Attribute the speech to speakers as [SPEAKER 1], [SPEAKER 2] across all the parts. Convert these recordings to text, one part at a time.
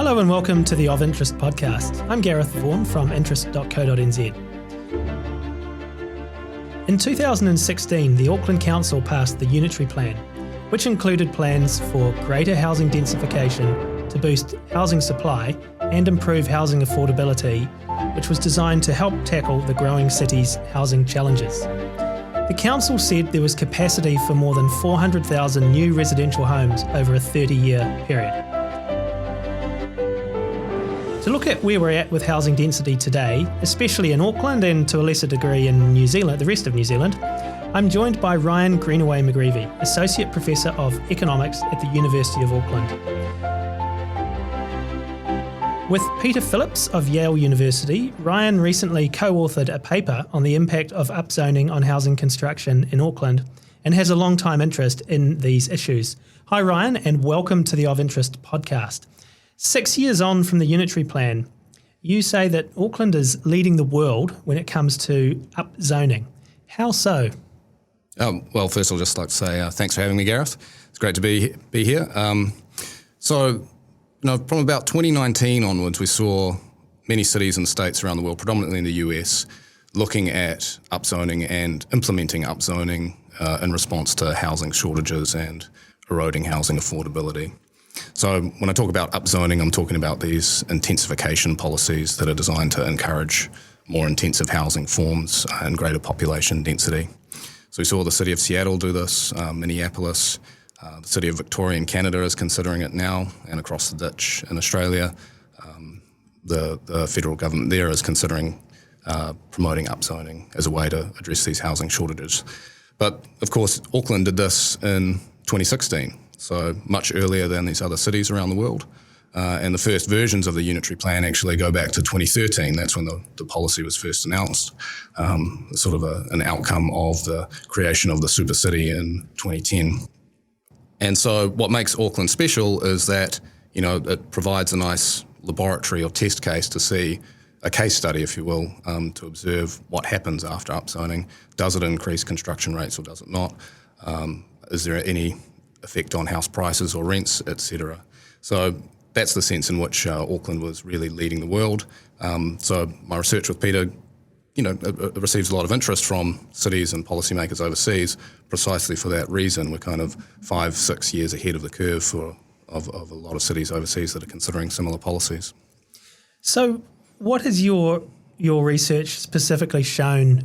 [SPEAKER 1] Hello and welcome to the Of Interest podcast. I'm Gareth Vaughan from interest.co.nz. In 2016, the Auckland Council passed the Unitary Plan, which included plans for greater housing densification to boost housing supply and improve housing affordability, which was designed to help tackle the growing city's housing challenges. The council said there was capacity for more than 400,000 new residential homes over a 30-year period. To look at where we're at with housing density today, especially in Auckland and to a lesser degree in New Zealand, the rest of New Zealand, I'm joined by Ryan Greenaway-McGrevy, Associate Professor of Economics at the University of Auckland. With Peter Phillips of Yale University, Ryan recently co-authored a paper on the impact of upzoning on housing construction in Auckland and has a long-time interest in these issues. Hi Ryan, and welcome to the Of Interest podcast. 6 years on from the Unitary Plan, you say that Auckland is leading the world when it comes to upzoning. How so?
[SPEAKER 2] Well, first I'll just like to say thanks for having me, Gareth. It's great to be here. From about 2019 onwards, we saw many cities and states around the world, predominantly in the US, looking at upzoning and implementing upzoning in response to housing shortages and eroding housing affordability. So when I talk about upzoning, I'm talking about these intensification policies that are designed to encourage more intensive housing forms and greater population density. So we saw the city of Seattle do this, Minneapolis, the city of Victoria in Canada is considering it now, and across the ditch in Australia, the federal government there is considering promoting upzoning as a way to address these housing shortages. But of course, Auckland did this in 2016. So much earlier than these other cities around the world. And the first versions of the Unitary Plan actually go back to 2013. That's when the policy was first announced, sort of an outcome of the creation of the super city in 2010. And so what makes Auckland special is that, it provides a nice laboratory or test case to see a case study, if you will, to observe what happens after upzoning. Does it increase construction rates or does it not? Is there any effect on house prices or rents, etc. So that's the sense in which Auckland was really leading the world. So my research with Peter, it receives a lot of interest from cities and policymakers overseas precisely for that reason. We're kind of 5-6 years ahead of the curve of a lot of cities overseas that are considering similar policies. So what has your research specifically shown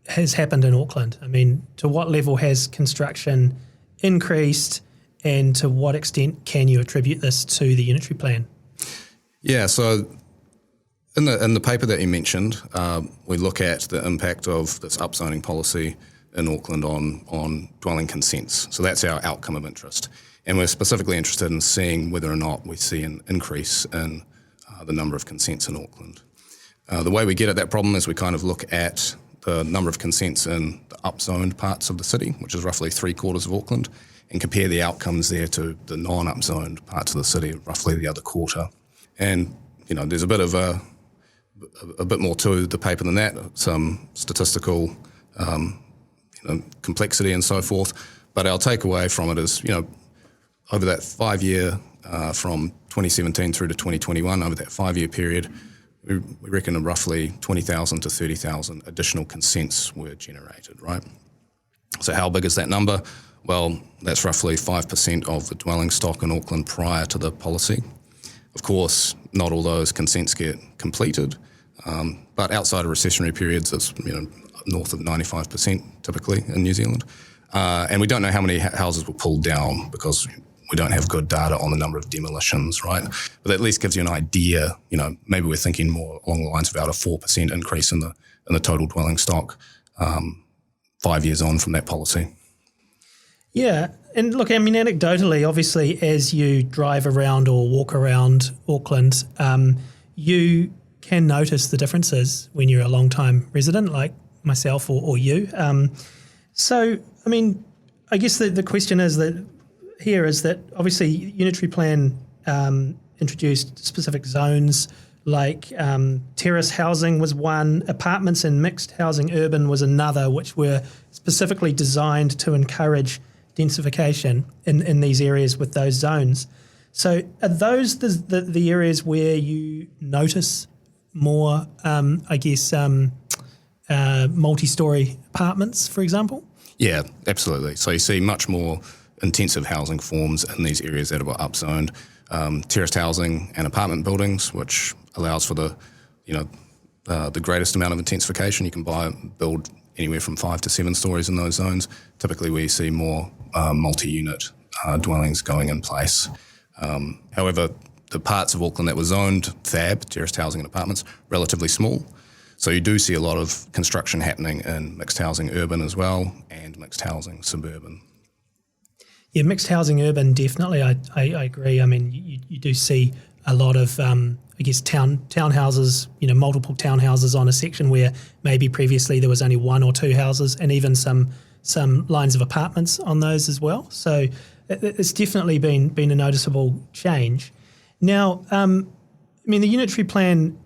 [SPEAKER 2] has happened in Auckland? I mean, to what level has construction increased, and to what extent can you attribute this to the Unitary Plan? Yeah, so in the paper that you mentioned, we look at the impact of this upzoning policy in Auckland on dwelling consents. So that's our outcome of interest. And we're specifically interested in seeing whether or not we see an increase in the number of consents in Auckland. The way we get at that problem is we kind of look at the number of consents in the upzoned parts of the city, which is roughly 3/4 of Auckland, and compare the outcomes there to the non-upzoned parts of the city, roughly the other quarter. And, there's a bit more to the paper than that, some statistical complexity and so forth. But our takeaway from it is, over that 5-year, from 2017 through to 2021, over that 5-year period, we reckon roughly 20,000 to 30,000 additional consents were generated, right? So how big is that number? Well, that's roughly 5% of the dwelling stock in Auckland prior to the policy. Of course, not all those consents get completed, but outside of recessionary periods, it's north of 95% typically in New Zealand. And we don't know how many houses were pulled down because we don't have good data on the number of demolitions, right? But that at least gives you an idea. Maybe we're thinking more along the lines of about a 4% increase in the total dwelling stock 5 years on from that policy.
[SPEAKER 1] Yeah, and look, anecdotally, obviously, as you drive around or walk around Auckland, you can notice the differences when you're a long-time resident like myself or you. I guess the question is that obviously Unitary Plan introduced specific zones like terrace housing was one, apartments and mixed housing urban was another, which were specifically designed to encourage densification in these areas with those zones. So are those the areas where you notice more, multi-storey apartments, for example?
[SPEAKER 2] Yeah, absolutely. So you see much more intensive housing forms in these areas that are upzoned. Terraced housing and apartment buildings, which allows for the greatest amount of intensification. You can build anywhere from 5 to 7 stories in those zones. Typically, we see more multi-unit dwellings going in place. However, the parts of Auckland that were zoned THAB, terraced housing and apartments, relatively small. So you do see a lot of construction happening in mixed housing urban as well, and mixed housing suburban.
[SPEAKER 1] Yeah, mixed housing urban, definitely. I agree. I mean, you do see a lot of, townhouses, multiple townhouses on a section where maybe previously there was only 1 or 2 houses, and even some lines of apartments on those as well. So it's definitely been a noticeable change. Now, the Unitary Plan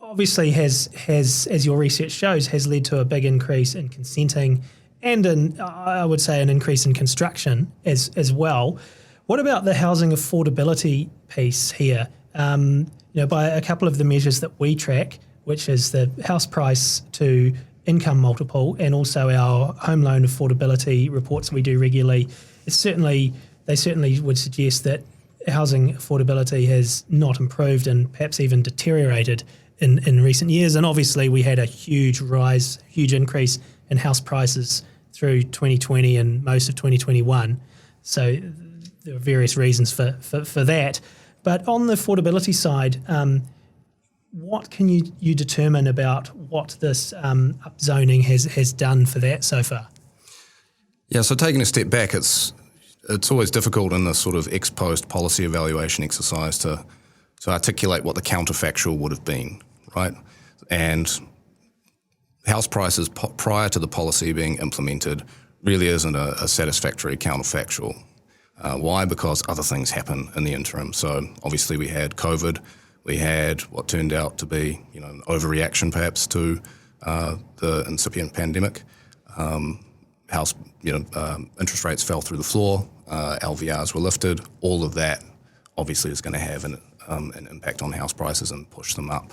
[SPEAKER 1] obviously has, as your research shows, has led to a big increase in consenting and I would say an increase in construction as well. What about the housing affordability piece here? By a couple of the measures that we track, which is the house price to income multiple and also our home loan affordability reports we do regularly, they certainly would suggest that housing affordability has not improved and perhaps even deteriorated in recent years. And obviously we had a huge increase in house prices through 2020 and most of 2021. So there are various reasons for that. But on the affordability side, what can you determine about what this upzoning has done for that so far?
[SPEAKER 2] Yeah, so taking a step back, it's always difficult in this sort of ex post policy evaluation exercise to articulate what the counterfactual would have been, right? And house prices prior to the policy being implemented really isn't a satisfactory counterfactual. Why? Because other things happen in the interim. So obviously we had COVID, we had what turned out to be an overreaction perhaps to the incipient pandemic. Interest rates fell through the floor, LVRs were lifted. All of that obviously is going to have an impact on house prices and push them up.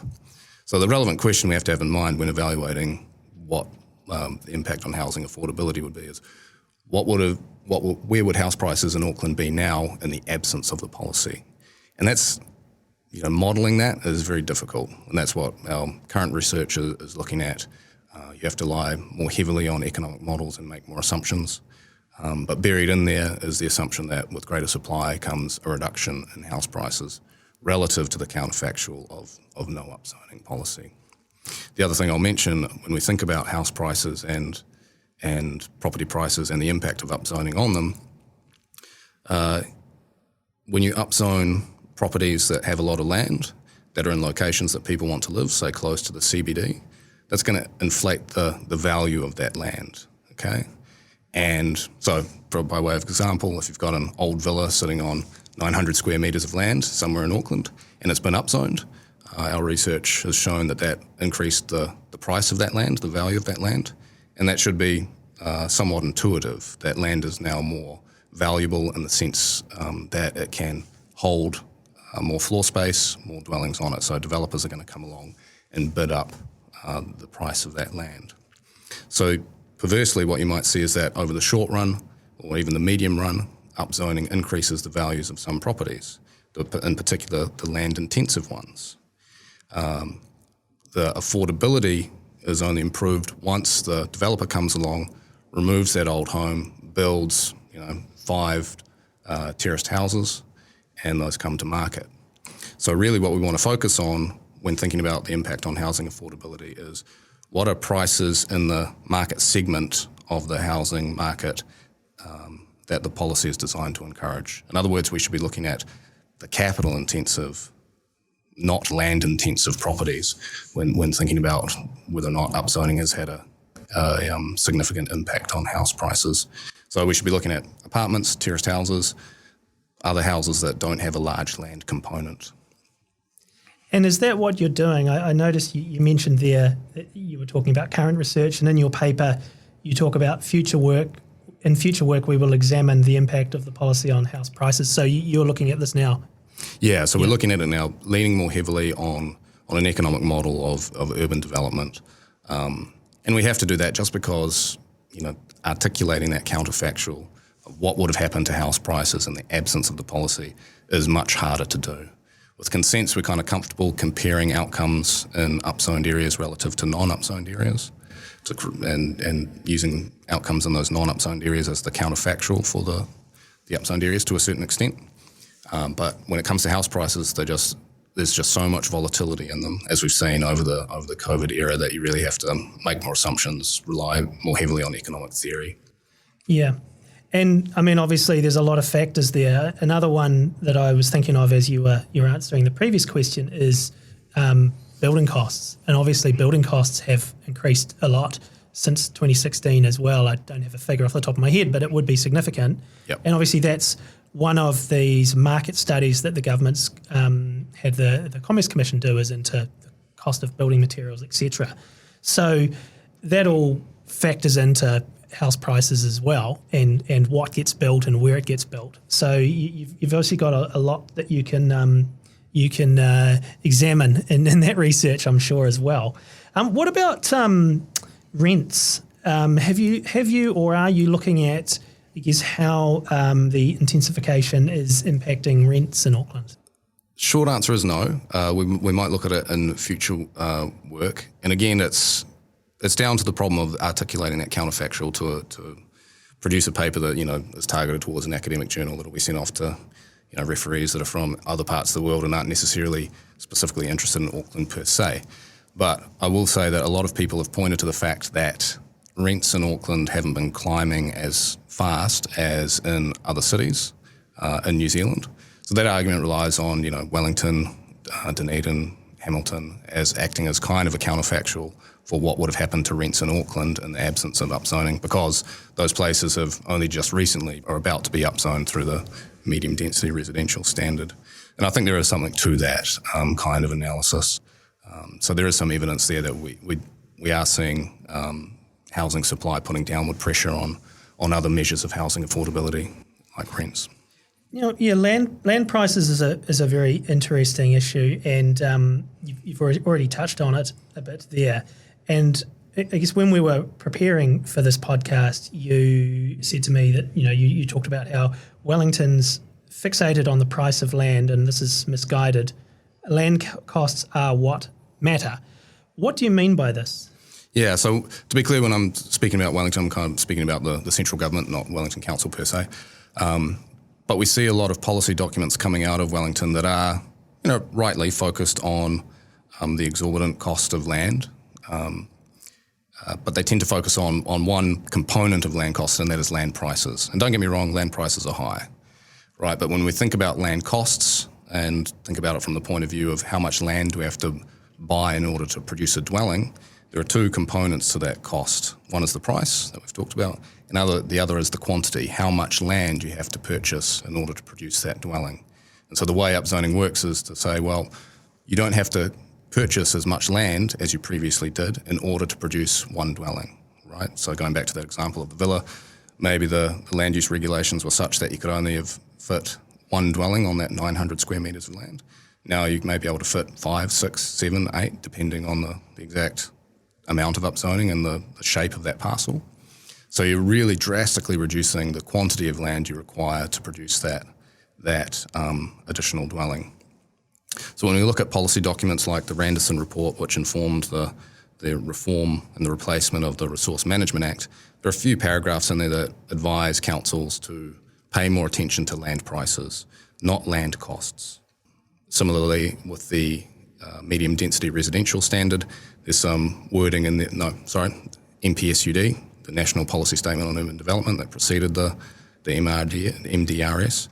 [SPEAKER 2] So the relevant question we have to have in mind when evaluating what the impact on housing affordability would be is where would house prices in Auckland be now in the absence of the policy? And that's, modelling that is very difficult, and that's what our current research is looking at. You have to rely more heavily on economic models and make more assumptions. But buried in there is the assumption that with greater supply comes a reduction in house prices relative to the counterfactual of no upzoning policy. The other thing I'll mention when we think about house prices and property prices and the impact of upzoning on them, when you upzone properties that have a lot of land, that are in locations that people want to live, say close to the CBD, that's going to inflate the value of that land, okay? And so by way of example, if you've got an old villa sitting on 900 square metres of land somewhere in Auckland and it's been upzoned, our research has shown that increased the price of that land, the value of that land, and that should be somewhat intuitive. That land is now more valuable in the sense that it can hold more floor space, more dwellings on it. So developers are going to come along and bid up the price of that land. So perversely, what you might see is that over the short run or even the medium run, upzoning increases the values of some properties, in particular the land-intensive ones. The affordability is only improved once the developer comes along, removes that old home, builds 5 terraced houses, and those come to market. So really what we want to focus on when thinking about the impact on housing affordability is what are prices in the market segment of the housing market that the policy is designed to encourage. In other words, we should be looking at the capital-intensive, not land-intensive properties when thinking about whether or not upzoning has had a significant impact on house prices. So we should be looking at apartments, terraced houses, other houses that don't have a large land component.
[SPEAKER 1] And is that what you're doing? I noticed you mentioned there that you were talking about current research, and in your paper you talk about future work. In future work we will examine the impact of the policy on house prices. So you're looking at this now?
[SPEAKER 2] Yeah, so we're looking at it now, leaning more heavily on an economic model of urban development. And we have to do that just because, articulating that counterfactual of what would have happened to house prices in the absence of the policy is much harder to do. With consents, we're kind of comfortable comparing outcomes in upzoned areas relative to non-upzoned areas and using outcomes in those non-upzoned areas as the counterfactual for the upzoned areas to a certain extent. But when it comes to house prices, there's just so much volatility in them, as we've seen over the COVID era, that you really have to make more assumptions, rely more heavily on economic theory.
[SPEAKER 1] Yeah. And I mean, obviously there's a lot of factors there. Another one that I was thinking of as you were answering the previous question is building costs. And obviously building costs have increased a lot since 2016 as well. I don't have a figure off the top of my head, but it would be significant.
[SPEAKER 2] Yep.
[SPEAKER 1] And obviously that's one of these market studies that the government's had the Commerce Commission do is into the cost of building materials, etc. So that all factors into house prices as well, and what gets built and where it gets built. So you've obviously got a lot that you can examine in that research, I'm sure, as well. What about rents? Have you or are you looking at, I guess, how the intensification is impacting rents in Auckland?
[SPEAKER 2] Short answer is no. We might look at it in future work, and again, it's down to the problem of articulating that counterfactual to produce a paper that is targeted towards an academic journal that will be sent off to referees that are from other parts of the world and aren't necessarily specifically interested in Auckland per se. But I will say that a lot of people have pointed to the fact that rents in Auckland haven't been climbing as fast as in other cities in New Zealand. So that argument relies on Wellington, Dunedin, Hamilton as acting as kind of a counterfactual for what would have happened to rents in Auckland in the absence of upzoning, because those places have only just recently are about to be upzoned through the medium density residential standard. And I think there is something to that kind of analysis. So there is some evidence there that we are seeing housing supply putting downward pressure on other measures of housing affordability, like rents.
[SPEAKER 1] Land prices is a very interesting issue, and you've already touched on it a bit there. And I guess when we were preparing for this podcast, you said to me that you talked about how Wellington's fixated on the price of land, and this is misguided. Land costs are what matter. What do you mean by this?
[SPEAKER 2] Yeah, so to be clear, when I'm speaking about Wellington, I'm kind of speaking about the central government, not Wellington Council per se. But we see a lot of policy documents coming out of Wellington that are, rightly focused on the exorbitant cost of land. But they tend to focus on one component of land costs, and that is land prices. And don't get me wrong, land prices are high, right? But when we think about land costs and think about it from the point of view of how much land do we have to buy in order to produce a dwelling, there are two components to that cost. One is the price that we've talked about, and the other is the quantity, how much land you have to purchase in order to produce that dwelling. And so the way upzoning works is to say, well, you don't have to purchase as much land as you previously did in order to produce one dwelling, right? So going back to that example of the villa, maybe the land use regulations were such that you could only have fit one dwelling on that 900 square metres of land. Now you may be able to fit 5, 6, 7, 8, depending on the exact amount of upzoning and the shape of that parcel. So you're really drastically reducing the quantity of land you require to produce that additional dwelling. So when we look at policy documents like the Randerson Report, which informed the reform and the replacement of the Resource Management Act, there are a few paragraphs in there that advise councils to pay more attention to land prices, not land costs. Similarly, with the medium density residential standard, there's some wording in the NPSUD, the National Policy Statement on Urban Development that preceded the MDRS.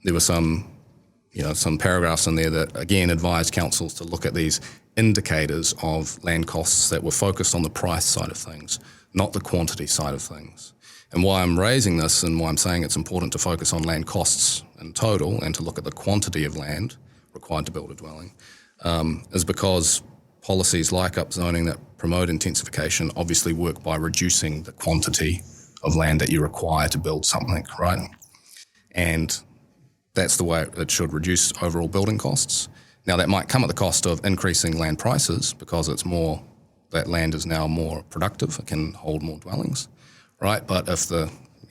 [SPEAKER 2] There were some paragraphs in there that again advised councils to look at these indicators of land costs that were focused on the price side of things, not the quantity side of things. And why I'm raising this and why I'm saying it's important to focus on land costs in total and to look at the quantity of land required to build a dwelling is because policies like upzoning that promote intensification obviously work by reducing the quantity of land that you require to build something, right? And that's the way it should reduce overall building costs. Now, that might come at the cost of increasing land prices because that land is now more productive, it can hold more dwellings, right? But if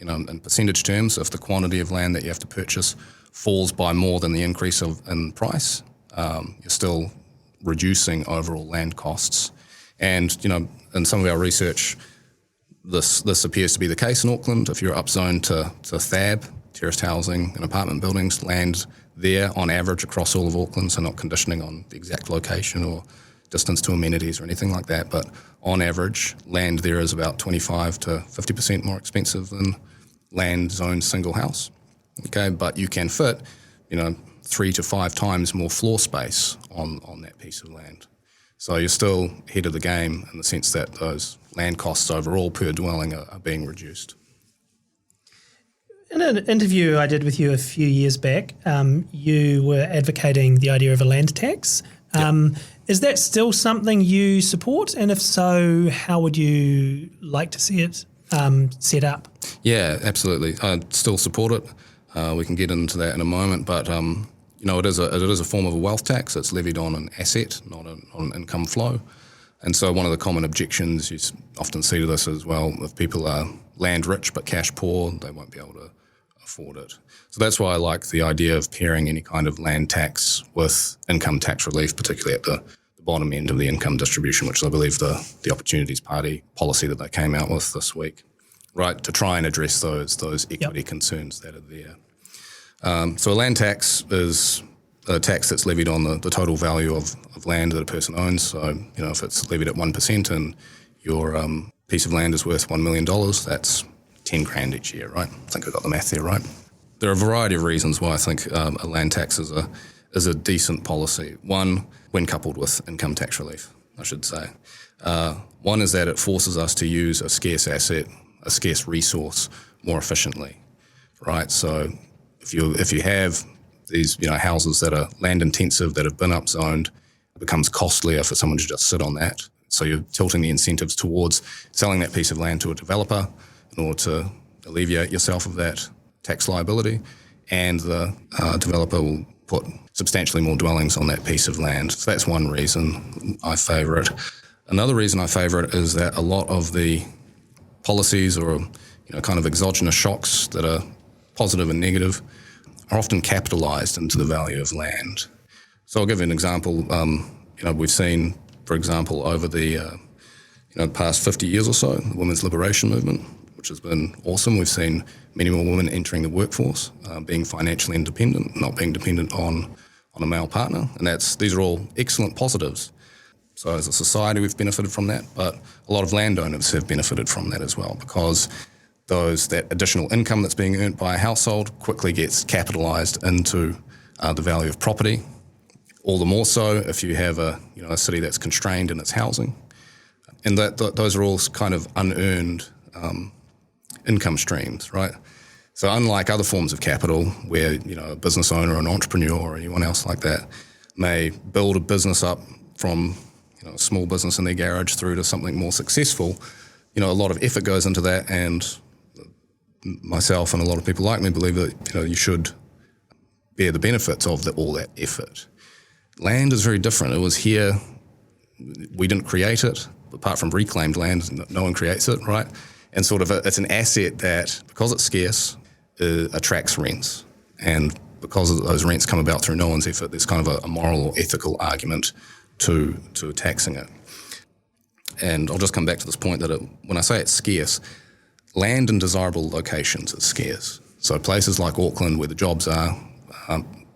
[SPEAKER 2] in percentage terms, if the quantity of land that you have to purchase falls by more than the increase in price, you're still reducing overall land costs. And, in some of our research, this appears to be the case in Auckland. If you're upzoned to THAB, terraced housing and apartment buildings, land there on average across all of Auckland, so not conditioning on the exact location or distance to amenities or anything like that, but on average, land there is about 25 to 50% more expensive than land zoned single house. Okay, but you can fit, 3 to 5 times more floor space on that piece of land. So you're still ahead of the game in the sense that those land costs overall per dwelling are being reduced.
[SPEAKER 1] In an interview I did with you a few years back, you were advocating the idea of a land tax.
[SPEAKER 2] Yep.
[SPEAKER 1] Is that still something you support? And if so, how would you like to see it set up? Yeah,
[SPEAKER 2] absolutely. I still support it. We can get into that in a moment, but it is a form of a wealth tax. It's levied on an asset, not on an income flow. And so one of the common objections you often see to this as well, if people are land rich but cash poor, they won't be able to afford it. So that's why I like the idea of pairing any kind of land tax with income tax relief, particularly at the bottom end of the income distribution, which I believe the Opportunities Party policy that they came out with this week, right, to try and address those equity concerns that are there. So a land tax is a tax that's levied on the total value of land that a person owns. So, if it's levied at 1% and your piece of land is worth $1 million, that's 10 grand each year, right? I think I got the math there, right? There are a variety of reasons why I think a land tax is a decent policy. One, when coupled with income tax relief, I should say. One is that it forces us to use a scarce asset, a scarce resource more efficiently, right? So if you have these houses that are land intensive that have been upzoned, it becomes costlier for someone to just sit on that. So you're tilting the incentives towards selling that piece of land to a developer in order to alleviate yourself of that tax liability, and the developer will put substantially more dwellings on that piece of land. So that's one reason I favour it. Another reason I favour it is that a lot of the policies or kind of exogenous shocks that are positive and negative are often capitalised into the value of land. So I'll give you an example. We've seen, for example, over the past 50 years or so, the women's liberation movement, which has been awesome. We've seen many more women entering the workforce, being financially independent, not being dependent on a male partner, and these are all excellent positives. So as a society, we've benefited from that, but a lot of landowners have benefited from that as well, because that additional income that's being earned by a household quickly gets capitalised into the value of property. All the more so if you have a city that's constrained in its housing, and those are all kind of unearned income streams, right? So unlike other forms of capital where, a business owner or an entrepreneur or anyone else like that may build a business up from, a small business in their garage through to something more successful, a lot of effort goes into that, and myself and a lot of people like me believe that, you should bear the benefits of all that effort. Land is very different. It was here. We didn't create it. Apart from reclaimed land, no one creates it, right? And it's an asset that, because it's scarce, attracts rents. And because those rents come about through no one's effort, there's kind of a moral or ethical argument to taxing it. And I'll just come back to this point that when I say it's scarce, land in desirable locations is scarce. So places like Auckland, where the jobs are,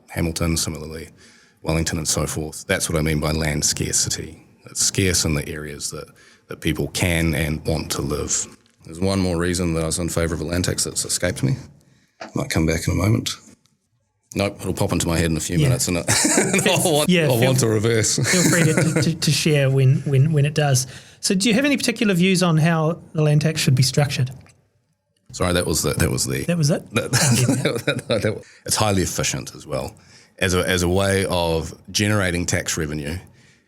[SPEAKER 2] Hamilton, similarly, Wellington and so forth, that's what I mean by land scarcity. It's scarce in the areas that people can and want to live. There's one more reason that I was in favour of a land tax that's escaped me. Might come back in a moment. Nope, it'll pop into my head in a few minutes, and I'll want to reverse.
[SPEAKER 1] Feel free to share when it does. So do you have any particular views on how the land tax should be structured?
[SPEAKER 2] Sorry, that was it?
[SPEAKER 1] That was it?
[SPEAKER 2] It's highly efficient as well. As a way of generating tax revenue,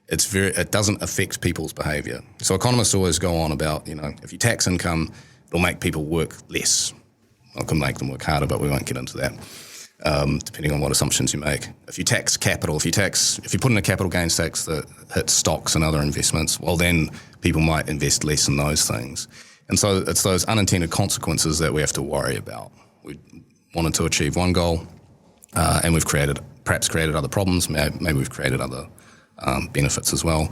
[SPEAKER 2] it doesn't affect people's behaviour. So economists always go on about, if you tax income, it'll make people work less. Well, it can make them work harder, but we won't get into that. depending on what assumptions you make. If you tax capital, if you put in a capital gains tax that hits stocks and other investments, well, then people might invest less in those things. And so it's those unintended consequences that we have to worry about. We wanted to achieve one goal, and we've perhaps created other problems. Maybe we've created other benefits as well.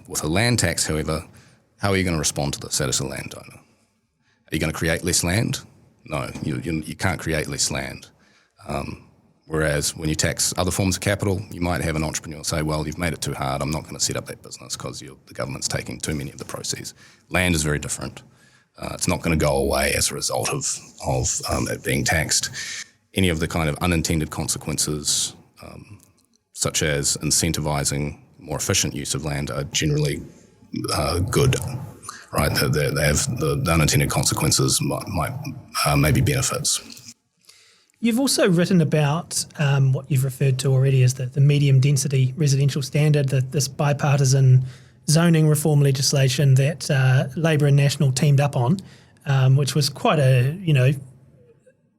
[SPEAKER 2] With a land tax, however, how are you going to respond to this as a landowner? Are you going to create less land? No, you can't create less land. Whereas when you tax other forms of capital, you might have an entrepreneur say, well, you've made it too hard, I'm not going to set up that business because the government's taking too many of the proceeds. Land is very different. It's not going to go away as a result of it being taxed. Any of the kind of unintended consequences, such as incentivizing more efficient use of land, are generally good, right? They have the unintended consequences maybe benefits.
[SPEAKER 1] You've also written about what you've referred to already as the medium density residential standard, this bipartisan zoning reform legislation that Labor and National teamed up on, which was quite a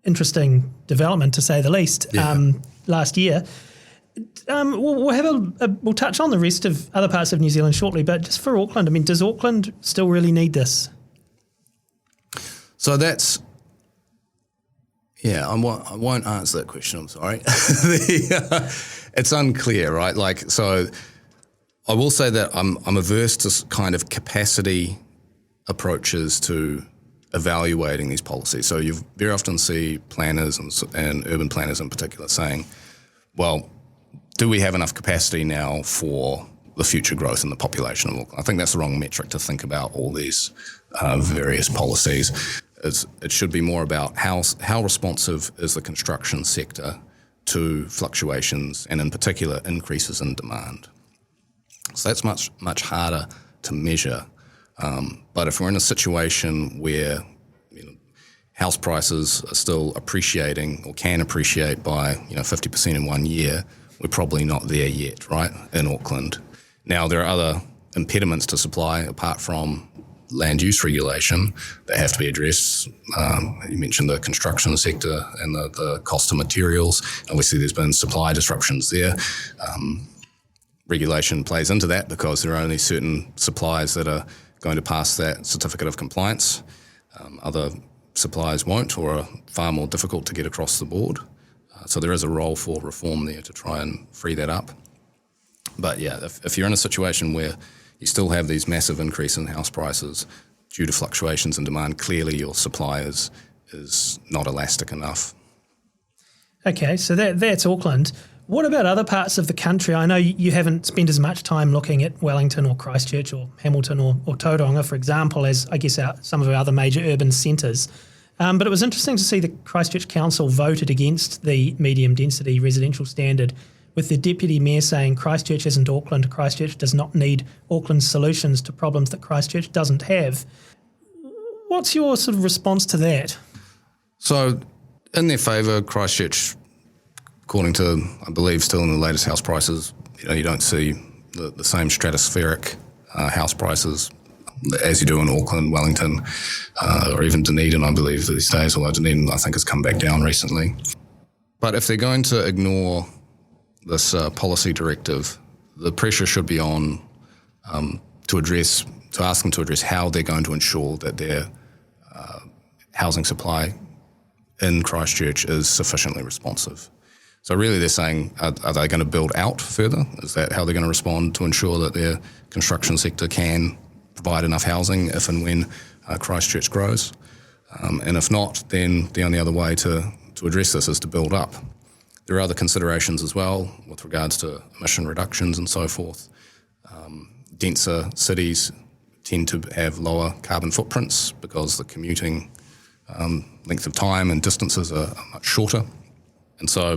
[SPEAKER 1] interesting development to say the least. Last year. We'll touch on the rest of other parts of New Zealand shortly, but just for Auckland, I mean, does Auckland still really need this?
[SPEAKER 2] So that's, I won't answer that question, I'm sorry. It's unclear, right? So I will say that I'm averse to kind of capacity approaches to evaluating these policies. So you very often see planners and urban planners in particular saying, well, do we have enough capacity now for the future growth in the population of Auckland? I think that's the wrong metric to think about all these various policies. It should be more about how responsive is the construction sector to fluctuations and in particular increases in demand. So that's much harder to measure. But if we're in a situation where house prices are still appreciating or can appreciate by 50% in 1 year, we're probably not there yet, right, in Auckland. Now, there are other impediments to supply apart from land use regulation that have to be addressed. You mentioned the construction sector and the cost of materials. Obviously, there's been supply disruptions there. Regulation plays into that because there are only certain suppliers that are going to pass that certificate of compliance. Other suppliers won't or are far more difficult to get across the board. So there is a role for reform there to try and free that up. But if you're in a situation where you still have these massive increase in house prices due to fluctuations in demand, clearly your supply is not elastic enough.
[SPEAKER 1] Okay, so that's Auckland. What about other parts of the country? I know you haven't spent as much time looking at Wellington or Christchurch or Hamilton or Tauranga, for example, as I guess some of our other major urban centres. But it was interesting to see the Christchurch Council voted against the medium density residential standard, with the Deputy Mayor saying Christchurch isn't Auckland, Christchurch does not need Auckland's solutions to problems that Christchurch doesn't have. What's your sort of response to that?
[SPEAKER 2] So in their favour, Christchurch, according to, I believe, still in the latest house prices, you don't see the same stratospheric house prices as you do in Auckland, Wellington, or even Dunedin, I believe, these days, although Dunedin, I think, has come back down recently. But if they're going to ignore this policy directive, the pressure should be on to ask them to address how they're going to ensure that their housing supply in Christchurch is sufficiently responsive. So really they're saying, are they going to build out further? Is that how they're going to respond to ensure that their construction sector can provide enough housing if and when Christchurch grows? And if not, then the only other way to address this is to build up. There are other considerations as well with regards to emission reductions and so forth. Denser cities tend to have lower carbon footprints because the commuting length of time and distances are much shorter. And so,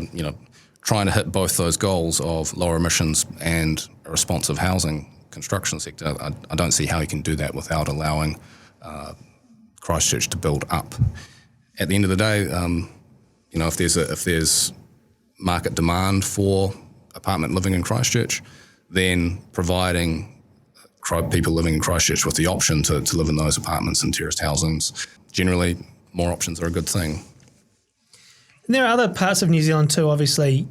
[SPEAKER 2] trying to hit both those goals of lower emissions and a responsive housing construction sector, I don't see how you can do that without allowing Christchurch to build up. At the end of the day, if there's market demand for apartment living in Christchurch, then providing people living in Christchurch with the option to live in those apartments and terraced housings, generally more options are a good thing.
[SPEAKER 1] And there are other parts of New Zealand too, obviously,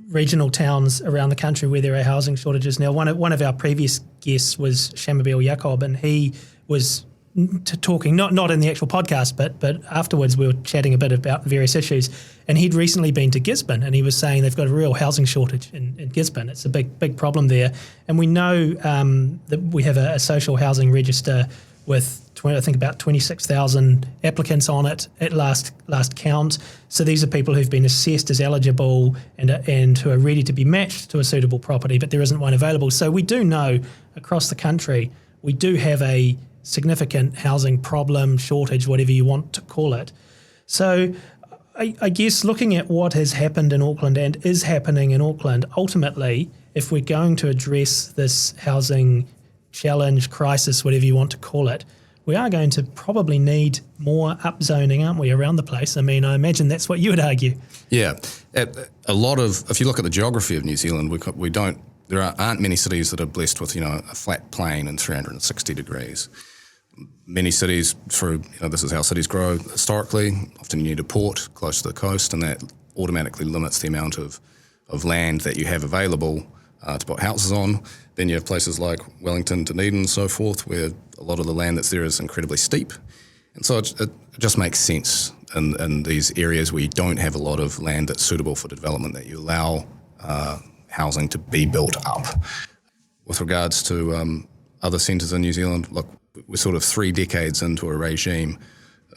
[SPEAKER 1] regional towns around the country where there are housing shortages. Now, one of our previous guests was Shamabeel Jacob, and he was talking, not in the actual podcast, but afterwards we were chatting a bit about various issues, and he'd recently been to Gisborne, and he was saying they've got a real housing shortage in Gisborne. It's a big problem there, and we know that we have a social housing register with I think about 26,000 applicants on it at last count. So these are people who've been assessed as eligible and who are ready to be matched to a suitable property, but there isn't one available. So we do know across the country we do have a significant housing problem, shortage, whatever you want to call it. So I guess looking at what has happened in Auckland and is happening in Auckland, ultimately, if we're going to address this housing challenge, crisis, whatever you want to call it, we are going to probably need more upzoning, aren't we, around the place? I mean, I imagine that's what you would argue.
[SPEAKER 2] Yeah. If you look at the geography of New Zealand, there aren't many cities that are blessed with, a flat plain and 360 degrees. Many cities, this is how cities grow historically. Often you need a port close to the coast, and that automatically limits the amount of land that you have available to put houses on. Then you have places like Wellington, Dunedin and so forth, where a lot of the land that's there is incredibly steep. And so it just makes sense in these areas where you don't have a lot of land that's suitable for development, that you allow housing to be built up. With regards to other centres in New Zealand, look, we're sort of 3 decades into a regime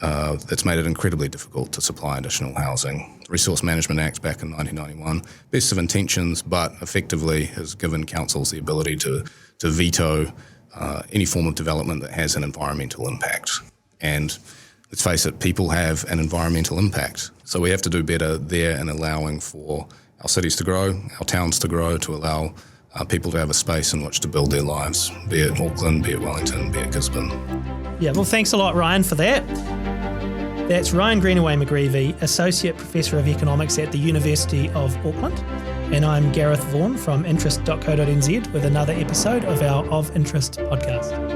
[SPEAKER 2] that's made it incredibly difficult to supply additional housing. The Resource Management Act back in 1991, best of intentions, but effectively has given councils the ability to veto any form of development that has an environmental impact. And let's face it, people have an environmental impact. So we have to do better there in allowing for our cities to grow, our towns to grow, to allow people to have a space in which to build their lives, be it Auckland, be it Wellington, be it Gisborne.
[SPEAKER 1] Yeah, well, thanks a lot, Ryan, for that. That's Ryan Greenaway-McGrevy, Associate Professor of Economics at the University of Auckland. And I'm Gareth Vaughan from interest.co.nz with another episode of our Of Interest podcast.